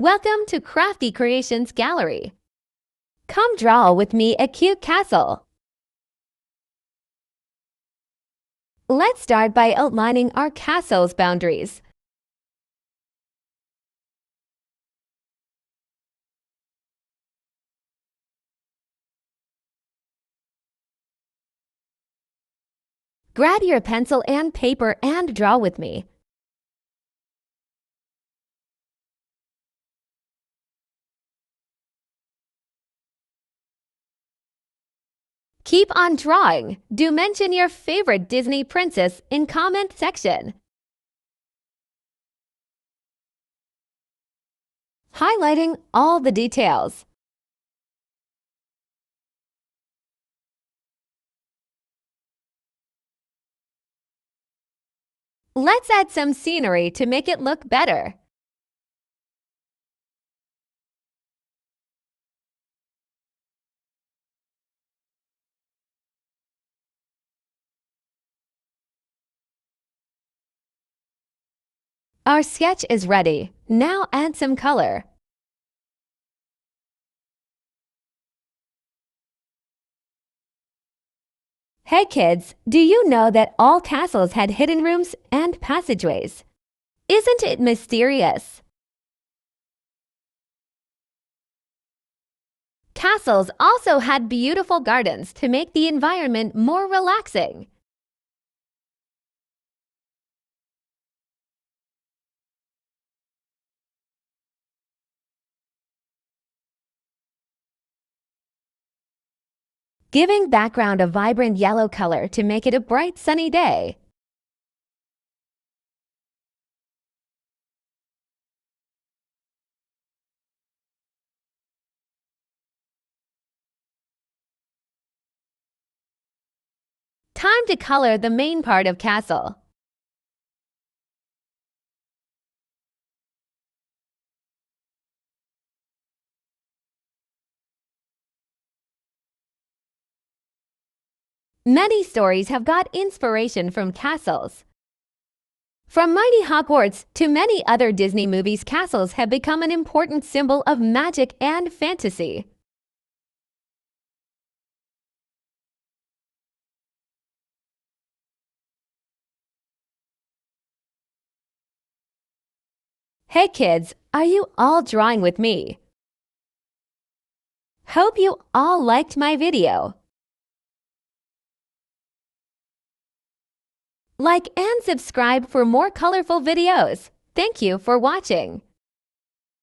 Welcome to Crafty Creations Gallery. Come draw with me a cute castle. Let's start by outlining our castle's boundaries. Grab your pencil and paper and draw with me. Keep on drawing. Do mention your favorite Disney princess in comment section. Highlighting all the details. Let's add some scenery to make it look better. Our sketch is ready. Now add some color. Hey kids, do you know that all castles had hidden rooms and passageways? Isn't it mysterious? Castles also had beautiful gardens to make the environment more relaxing. Giving background a vibrant yellow color to make it a bright sunny day. Time to color the main part of castle. Many stories have got inspiration from castles. From mighty Hogwarts to many other Disney movies, castles have become an important symbol of magic and fantasy. Hey kids, are you all drawing with me? Hope you all liked my video. Like and subscribe for more colorful videos. Thank you for watching.